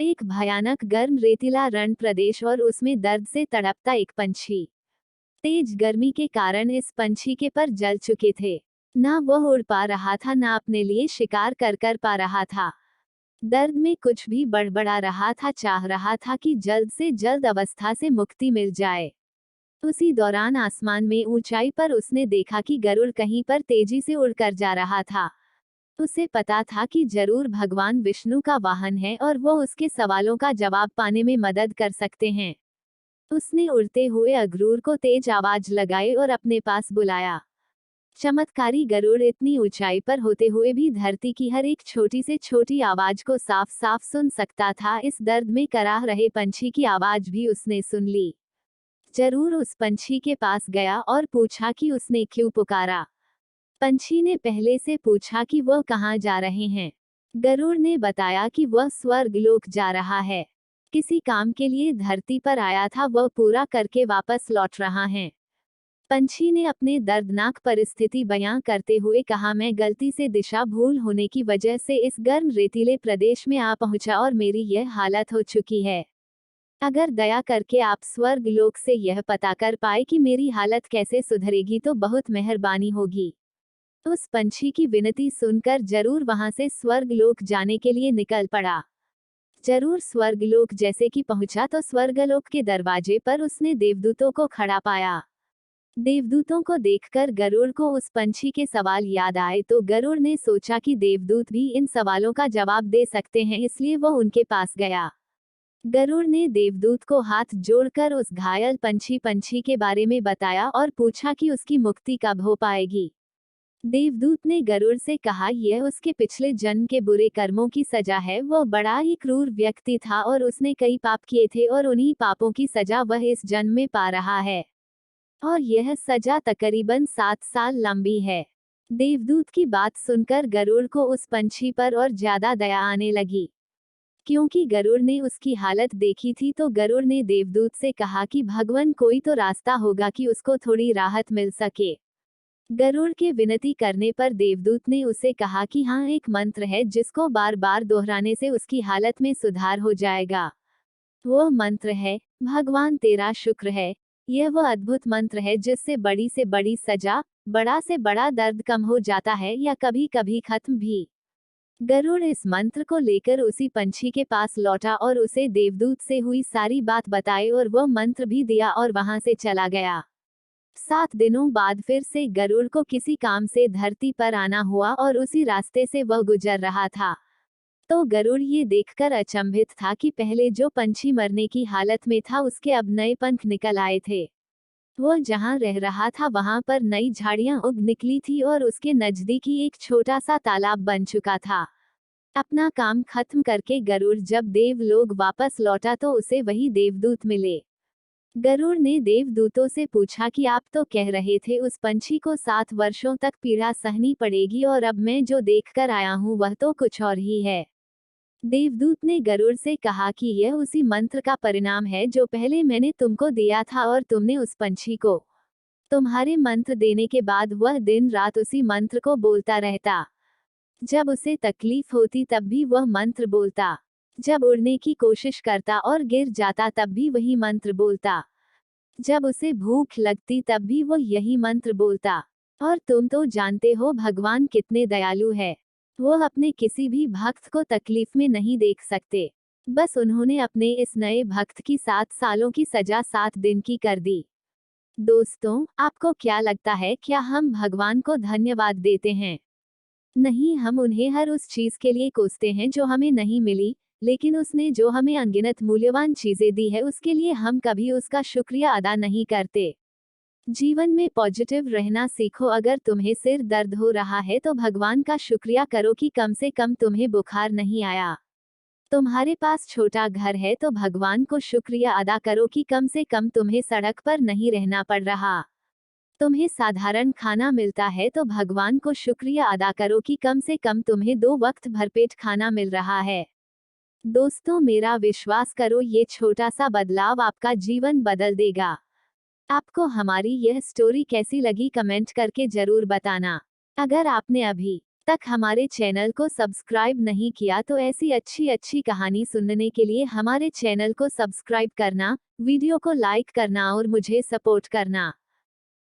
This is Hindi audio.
एक भयानक गर्म रेतीला रण प्रदेश और उसमें दर्द से तड़पता एक पंछी। तेज गर्मी के कारण इस पंछी के पर जल चुके थे। ना वह उड़ पा रहा था, ना अपने लिए शिकार कर पा रहा था। दर्द में कुछ भी बड़बड़ा रहा था, चाह रहा था कि जल्द से जल्द अवस्था से मुक्ति मिल जाए। उसी दौरान आसमान में ऊंचाई पर उसने देखा कि गरुड़ कहीं पर तेजी से उड़कर जा रहा था। उसे पता था कि जरूर भगवान विष्णु का वाहन है और वो उसके सवालों का जवाब पाने में मदद कर सकते हैं। उसने उड़ते हुए अगरूर को तेज आवाज लगाई और अपने पास बुलाया। चमत्कारी गरुड़ इतनी ऊंचाई पर होते हुए भी धरती की हर एक छोटी से छोटी आवाज को साफ साफ सुन सकता था। इस दर्द में कराह रहे पंछी की आवाज भी उसने सुन ली। जरूर उस पंछी के पास गया और पूछा कि उसने क्यों पुकारा। पंछी ने पहले से पूछा कि वह कहाँ जा रहे हैं। गरुड़ ने बताया कि वह स्वर्ग लोक जा रहा है। किसी काम के लिए धरती पर आया था, वह पूरा करके वापस लौट रहा है। पंछी ने अपने दर्दनाक परिस्थिति बयां करते हुए कहा, मैं गलती से दिशा भूल होने की वजह से इस गर्म रेतीले प्रदेश में आ पहुंचा और मेरी यह हालत हो चुकी है। अगर दया करके आप स्वर्ग लोक से यह पता कर पाए कि मेरी हालत कैसे सुधरेगी तो बहुत मेहरबानी होगी। उस पंछी की विनती सुनकर जरूर वहां से स्वर्गलोक जाने के लिए निकल पड़ा। जरूर स्वर्गलोक जैसे कि पहुंचा तो स्वर्गलोक के दरवाजे पर उसने देवदूतों को खड़ा पाया। देवदूतों को देखकर गरुड़ को उस पंछी के सवाल याद आए, तो गरुड़ ने सोचा कि देवदूत भी इन सवालों का जवाब दे सकते हैं, इसलिए वो उनके पास गया। गरुड़ ने देवदूत को हाथ जोड़कर उस घायल पंछी के बारे में बताया और पूछा कि उसकी मुक्ति कब हो पाएगी। देवदूत ने गरुड़ से कहा, यह उसके पिछले जन्म के बुरे कर्मों की सजा है। वह बड़ा ही क्रूर व्यक्ति था और उसने कई पाप किए थे और उन्हीं पापों की सजा वह इस जन्म में पा रहा है। और यह सजा तकरीबन 7 साल लंबी है। देवदूत की बात सुनकर गरुड़ को उस पंछी पर और ज्यादा दया आने लगी। क्योंकि गरुड़ ने उसकी हालत देखी थी, तो गरुड़ ने देवदूत से कहा कि भगवान कोई तो रास्ता होगा कि उसको थोड़ी राहत मिल सके। गरुड़ के विनती करने पर देवदूत ने उसे कहा कि हाँ, एक मंत्र है जिसको बार बार दोहराने से उसकी हालत में सुधार हो जाएगा। वो मंत्र है, भगवान तेरा शुक्र है। यह वो अद्भुत मंत्र है जिससे बड़ी से बड़ी सजा, बड़ा से बड़ा दर्द कम हो जाता है या कभी कभी खत्म भी। गरुड़ इस मंत्र को लेकर उसी पंछी के पास लौटा और उसे देवदूत से हुई सारी बात बताई और वो मंत्र भी दिया और वहां से चला गया। 7 दिनों बाद फिर से गरुड़ को किसी काम से धरती पर आना हुआ और उसी रास्ते से वह गुजर रहा था। तो गरुड़ ये देखकर अचंभित था कि पहले जो पंछी मरने की हालत में था उसके अब नए पंख निकल आए थे। वह जहां रह रहा था वहां पर नई झाड़ियां उग निकली थी और उसके नजदीक ही एक छोटा सा तालाब बन चुका था। अपना काम खत्म करके गरुड़ जब देवलोक वापस लौटा तो उसे वही देवदूत मिले। गरुड़ ने देवदूतों से पूछा कि आप तो कह रहे थे उस पंछी को 7 वर्षों तक पीड़ा सहनी पड़ेगी और अब मैं जो देखकर आया हूँ वह तो कुछ और ही है। देवदूत ने गरुड़ से कहा कि यह उसी मंत्र का परिणाम है जो पहले मैंने तुमको दिया था और तुमने उस पंछी को। तुम्हारे मंत्र देने के बाद वह दिन रात उसी मंत्र को बोलता रहता। जब उसे तकलीफ होती तब भी वह मंत्र बोलता। जब उड़ने की कोशिश करता और गिर जाता तब भी वही मंत्र बोलता। जब उसे भूख लगती तब भी वो यही मंत्र बोलता। और तुम तो जानते हो भगवान कितने दयालु है। वो अपने किसी भी भक्त को तकलीफ में नहीं देख सकते। बस उन्होंने अपने इस नए भक्त की 7 सालों की सजा 7 दिन की कर दी। दोस्तों, आपको क्या लगता है, क्या हम भगवान को धन्यवाद देते हैं? नहीं, हम उन्हें हर उस चीज के लिए कोसते हैं जो हमें नहीं मिली, लेकिन उसने जो हमें अनगिनत मूल्यवान चीजें दी है उसके लिए हम कभी उसका शुक्रिया अदा नहीं करते। जीवन में पॉजिटिव रहना सीखो। अगर तुम्हें सिर दर्द हो रहा है तो भगवान का शुक्रिया करो कि कम से कम तुम्हें बुखार नहीं आया। तुम्हारे पास छोटा घर है तो भगवान को शुक्रिया अदा करो कि कम से कम तुम्हें सड़क पर नहीं रहना पड़ रहा। तुम्हें साधारण खाना मिलता है तो भगवान को शुक्रिया अदा करो कि कम से कम तुम्हें 2 वक्त भरपेट खाना मिल रहा है। दोस्तों, मेरा विश्वास करो, ये छोटा सा बदलाव आपका जीवन बदल देगा। आपको हमारी यह स्टोरी कैसी लगी कमेंट करके जरूर बताना। अगर आपने अभी तक हमारे चैनल को सब्सक्राइब नहीं किया तो ऐसी अच्छी अच्छी कहानी सुनने के लिए हमारे चैनल को सब्सक्राइब करना, वीडियो को लाइक करना और मुझे सपोर्ट करना।